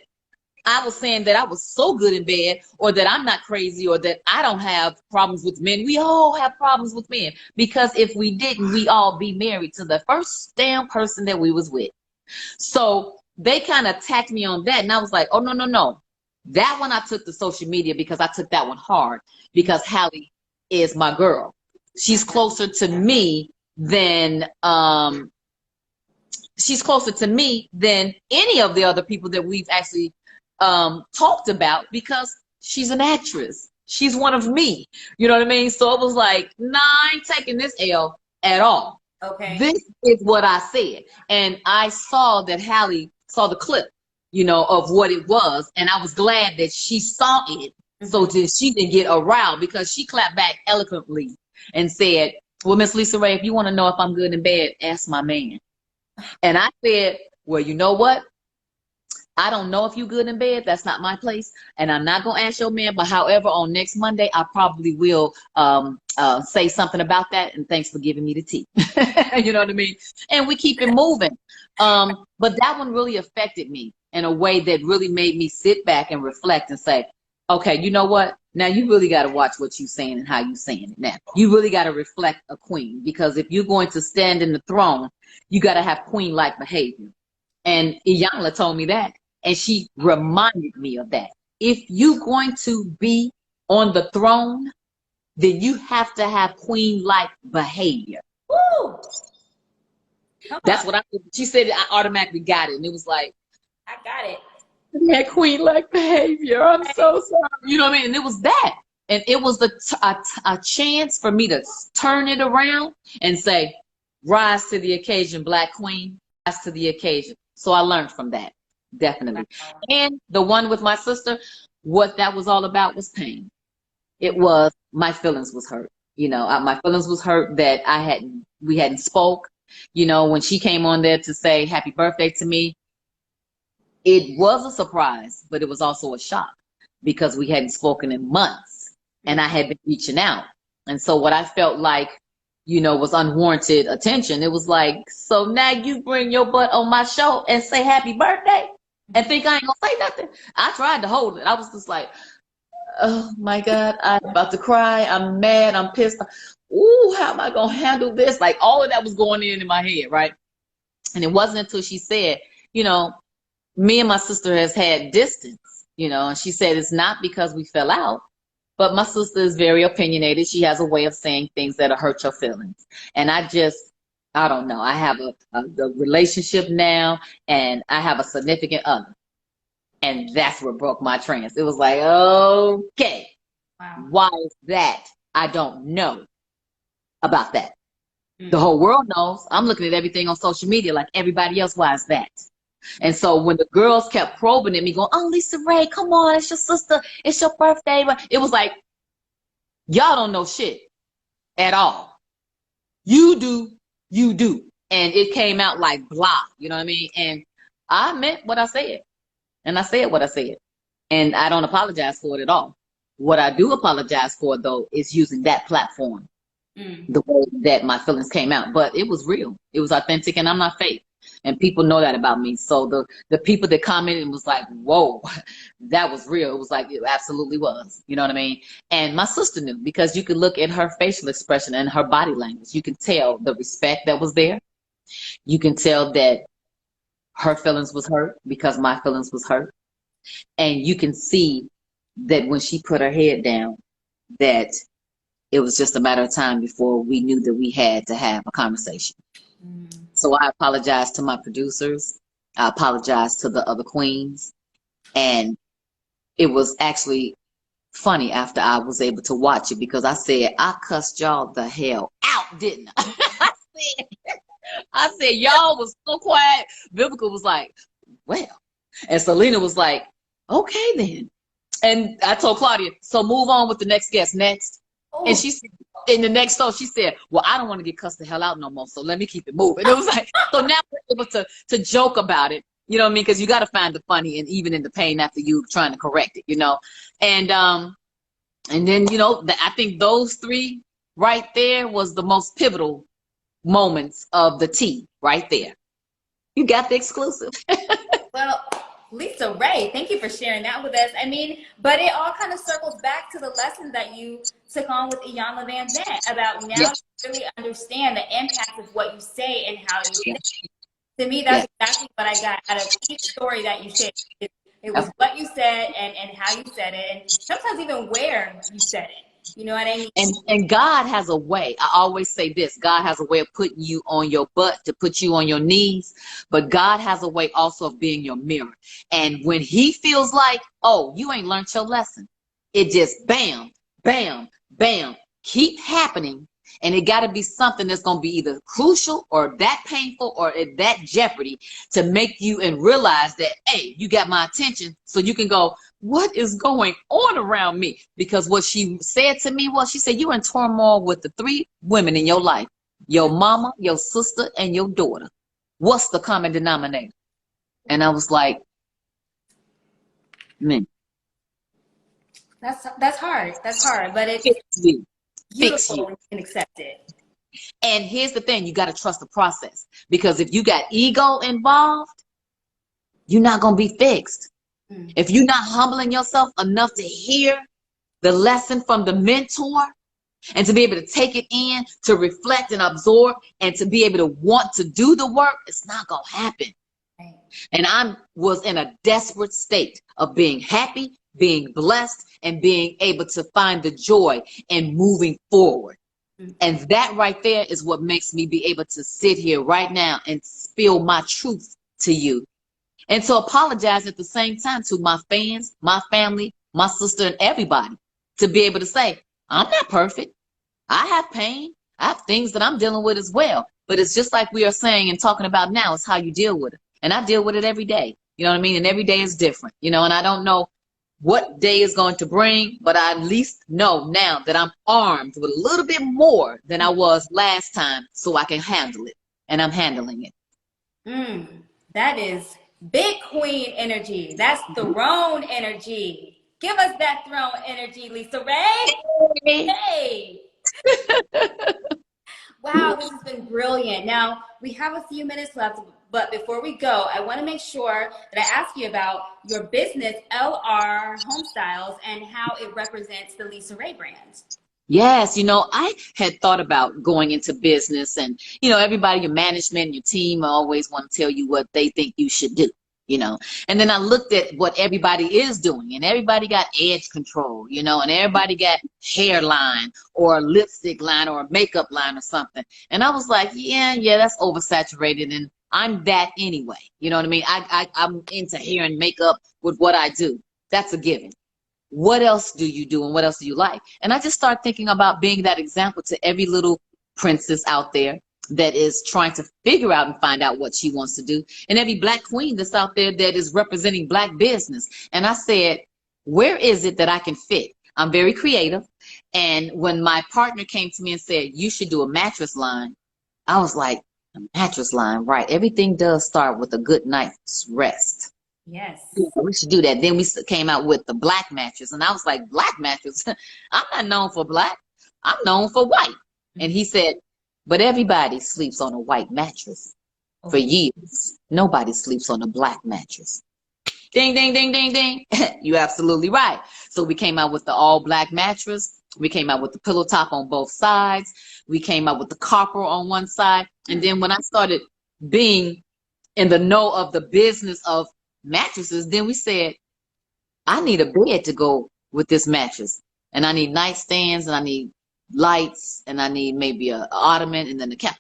I was saying that I was so good in bed or that I'm not crazy or that I don't have problems with men. We all have problems with men because if we didn't, we all be married to the first damn person that we was with. So they kind of attacked me on that. And I was like, oh, no, no, no. That one I took to social media because I took that one hard because Halle is my girl. She's closer to me than any of the other people that we've actually talked about because she's an actress. She's one of me. You know what I mean? So it was like, nah, I ain't taking this L at all. Okay. This is what I said. And I saw that Halle saw the clip, you know, of what it was. And I was glad that she saw it so that she didn't get aroused because she clapped back eloquently and said, well, Miss LisaRaye, if you want to know if I'm good in bed, ask my man. And I said, well, you know what? I don't know if you're good in bed. That's not my place. And I'm not going to ask your man. But however, on next Monday, I probably will say something about that. And thanks for giving me the tea. You know what I mean? And we keep it moving. But that one really affected me in a way that really made me sit back and reflect and say, okay, you know what? Now you really got to watch what you're saying and how you're saying it. Now you really got to reflect a queen, because if you're going to stand in the throne, you got to have queen-like behavior. And Iyanla told me that. And she reminded me of that. If you're going to be on the throne, then you have to have queen-like behavior. Woo! That's what she said. I automatically got it. And it was like, I got it. that queen-like behavior. I'm so sorry. You know what I mean? And it was that. And it was a chance for me to turn it around and say, rise to the occasion, Black queen, rise to the occasion. So I learned from that, definitely. Wow. And the one with my sister, what that was all about was pain. It was, my feelings was hurt. You know, my feelings was hurt that we hadn't spoke. You know, when she came on there to say happy birthday to me, it was a surprise, but it was also a shock because we hadn't spoken in months and I had been reaching out. And so what I felt like, you know, was unwarranted attention. It was like, so now you bring your butt on my show and say happy birthday and think I ain't gonna say nothing. I tried to hold it. I was just like, oh my God, I'm about to cry. I'm mad. I'm pissed. Ooh, how am I gonna handle this? Like all of that was going in my head, right? And it wasn't until she said, you know, me and my sister has had distance, you know, and she said it's not because we fell out, but my sister is very opinionated. She has a way of saying things that'll hurt your feelings. And I don't know. I have a relationship now and I have a significant other. And that's what broke my trance. It was like, okay, Wow. why is that? I don't know about that. Mm. The whole world knows. I'm looking at everything on social media like everybody else. Why is that? And so when the girls kept probing at me, going, oh, LisaRaye, come on, it's your sister, it's your birthday. But it was like, y'all don't know shit at all. You do. And it came out like blah, you know what I mean? And I meant what I said. And I said what I said. And I don't apologize for it at all. What I do apologize for, though, is using that platform, the way that my feelings came out. But it was real. It was authentic, and I'm not fake. And people know that about me. So the people that commented was like, whoa, that was real. It was like, it absolutely was. You know what I mean? And my sister knew, because you could look at her facial expression and her body language. You can tell the respect that was there. You can tell that her feelings was hurt because my feelings was hurt. And you can see that when she put her head down, that it was just a matter of time before we knew that we had to have a conversation. So I apologize to my producers. I apologize to the other queens. And it was actually funny after I was able to watch it, because I said, I cussed y'all the hell out, didn't I? I said, y'all was so quiet. Vivica was like, well. And Selena was like, okay then. And I told Claudia, so move on with the next guest next. Oh. And she said, in the next show, she said, well, I don't want to get cussed the hell out no more, so let me keep it moving. It was like, so now we're able to joke about it, you know what I mean? Because you got to find the funny, and even in the pain after you trying to correct it, you know? And then, you know, I think those three right there was the most pivotal moments of the tea right there. You got the exclusive. Well, LisaRaye, thank you for sharing that with us. I mean, but it all kind of circles back to the lesson that you took on with Iyanla Van Zandt about now you really understand the impact of what you say and how you say it. To me, that's exactly what I got out of each story that you shared. It was what you said and how you said it, and sometimes even where you said it. You know what I mean? And God has a way. I always say this. God has a way of putting you on your butt, to put you on your knees. But God has a way also of being your mirror. And when he feels like, oh, you ain't learned your lesson, it just bam, bam, bam, keep happening. And it got to be something that's going to be either crucial or that painful or at that jeopardy to make you and realize that, hey, you got my attention, so you can go, what is going on around me? Because what she said to me was, she said, you're in turmoil with the three women in your life, your mama, your sister, and your daughter. What's the common denominator? And I was like, man. That's hard. That's hard, but it's beautiful and accept it. And here's the thing, you got to trust the process, because if you got ego involved, you're not going to be fixed. If you're not humbling yourself enough to hear the lesson from the mentor and to be able to take it in, to reflect and absorb, and to be able to want to do the work, it's not going to happen. And I was in a desperate state of being happy, being blessed, and being able to find the joy in moving forward. And that right there is what makes me be able to sit here right now and spill my truth to you. And to apologize at the same time to my fans, my family, my sister, and everybody. to be able to say, I'm not perfect. I have pain. I have things that I'm dealing with as well. But it's just like we are saying and talking about now, it's how you deal with it. And I deal with it every day. You know what I mean? And every day is different, you know, and I don't know what day is going to bring, but I at least know now that I'm armed with a little bit more than I was last time so I can handle it. And I'm handling it. That is big queen energy. That's throne energy. Give us that throne energy, LisaRaye. Hey. Wow, this has been brilliant. Now, we have a few minutes left, but before we go, I want to make sure that I ask you about your business, LR Home Styles, and how it represents the LisaRaye brand. Yes, you know, I had thought about going into business, and, you know, everybody, your management, your team always want to tell you what they think you should do, you know. And then I looked at what everybody is doing, and everybody got edge control, you know, and everybody got hairline or a lipstick line or a makeup line or something. And I was like, yeah, that's oversaturated, and I'm that anyway. You know what I mean? I'm into hair and makeup with what I do. That's a given. What else do you do and what else do you like? And I just start thinking about being that example to every little princess out there that is trying to figure out and find out what she wants to do, and every Black queen that's out there that is representing Black business. And I said, where is it that I can fit? I'm very creative. And when my partner came to me and said, you should do a mattress line, I was like, a mattress line, right? Everything does start with a good night's rest. Yes. We should do that. Then we came out with the Black mattress. And I was like, Black mattress? I'm not known for Black. I'm known for white. And he said, but everybody sleeps on a white mattress for years. Nobody sleeps on a Black mattress. Ding, ding, ding, ding, ding. You're absolutely right. So we came out with the all-Black mattress. We came out with the pillow top on both sides. We came out with the copper on one side. And then when I started being in the know of the business of mattresses, then we said, I need a bed to go with this mattress, and I need nightstands, and I need lights, and I need maybe an ottoman, and then a couch.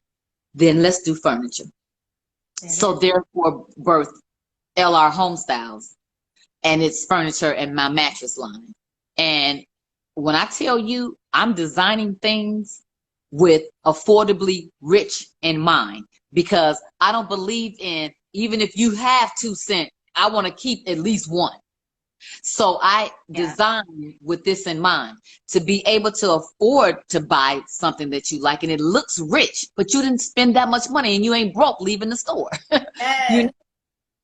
Then let's do furniture. So therefore birthed LR Home Styles, and it's furniture and my mattress line. And when I tell you I'm designing things with affordably rich in mind, because I don't believe in, even if you have 2 cents, I want to keep at least 1. So I designed with this in mind, to be able to afford to buy something that you like and it looks rich, but you didn't spend that much money and you ain't broke leaving the store. You know?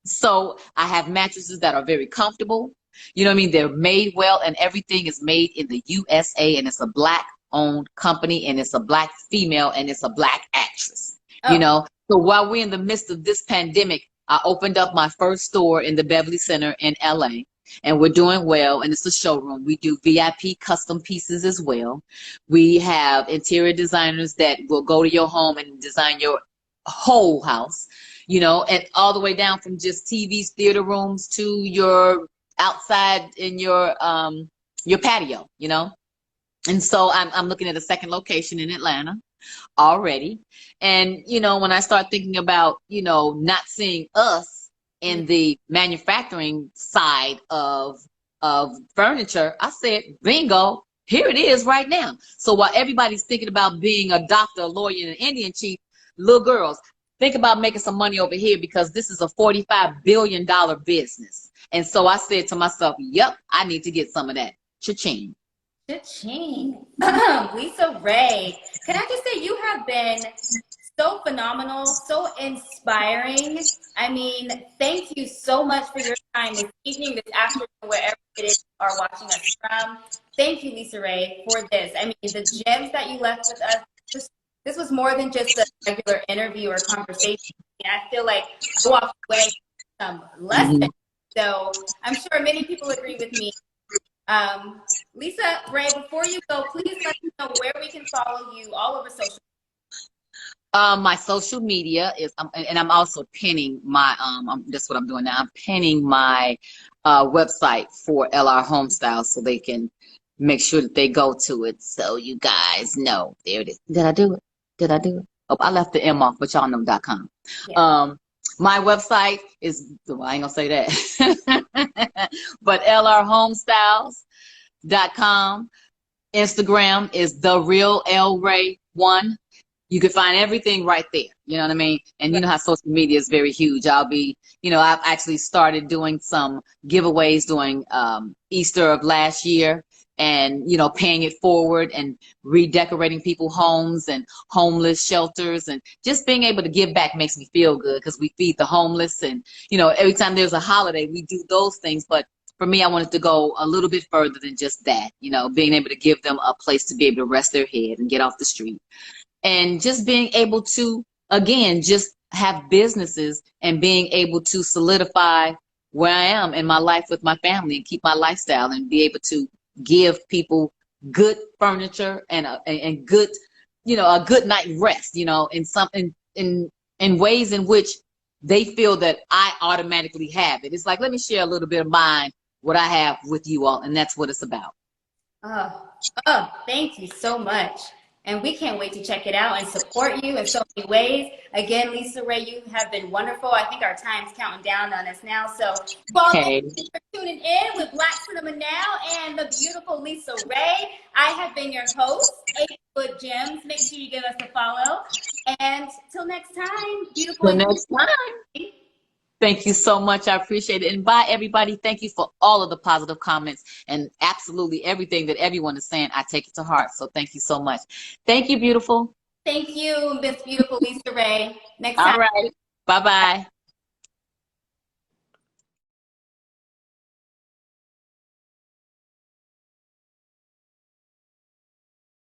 So I have mattresses that are very comfortable. You know what I mean? They're made well, and everything is made in the USA, and it's a Black owned company, and it's a Black female, and it's a Black actress. You know, so while we're in the midst of this pandemic, I opened up my first store in the Beverly Center in LA, and we're doing well, and it's a showroom. We do VIP custom pieces as well. We have interior designers that will go to your home and design your whole house, you know, and all the way down from just TVs, theater rooms, to your outside in your patio, you know. And so I'm looking at a second location in Atlanta already. And, you know, when I start thinking about, you know, not seeing us in the manufacturing side of furniture, I said, bingo, here it is right now. So while everybody's thinking about being a doctor, a lawyer, and an Indian chief, little girls, think about making some money over here, because this is a $45 billion business. And so I said to myself, yep, I need to get some of that. Cha-ching. Cha-ching. LisaRaye, can I just say, you have been so phenomenal, so inspiring. I mean, thank you so much for your time this evening, this afternoon, wherever it is you are watching us from. Thank you, LisaRaye, for this. I mean, the gems that you left with us, this was more than just a regular interview or conversation. I feel like I walked away with some lessons. So I'm sure many people agree with me. LisaRaye, before you go, please let us know where we can follow you all over social media. My social media is, and I'm also pinning my, that's what I'm doing now. I'm pinning my website for LR Home Styles, so they can make sure that they go to it, so you guys know. There it is. Did I do it? Did I do it? Oh, I left the M off, but y'all know.com. Yeah. My website is, well, I ain't gonna say that, but LRHomestyles.com. Instagram is The Real L Raye 1. You can find everything right there. You know what I mean? And you know how social media is very huge. I've actually started doing some giveaways during Easter of last year, and, paying it forward and redecorating people's homes and homeless shelters, and just being able to give back makes me feel good because we feed the homeless. And, every time there's a holiday, we do those things. But for me, I wanted to go a little bit further than just that, being able to give them a place to be able to rest their head and get off the street. And just being able to, again, just have businesses and being able to solidify where I am in my life with my family and keep my lifestyle and be able to give people good furniture and good, a good night rest, in ways in which they feel that I automatically have it. It's like, let me share a little bit of mine, what I have with you all, and that's what it's about. Thank you so much. And we can't wait to check it out and support you in so many ways. Again, LisaRaye, you have been wonderful. I think our time's counting down on us now. So, thank you for tuning in with Black Cinema Now and the beautiful LisaRaye. I have been your host, 8 Foot Gems. Make sure you give us a follow. And till next time, beautiful. Till next time. Thank you so much. I appreciate it. And bye, everybody. Thank you for all of the positive comments and absolutely everything that everyone is saying. I take it to heart. So thank you so much. Thank you, beautiful. Thank you, Miss Beautiful LisaRaye. Next time. All right. Bye-bye.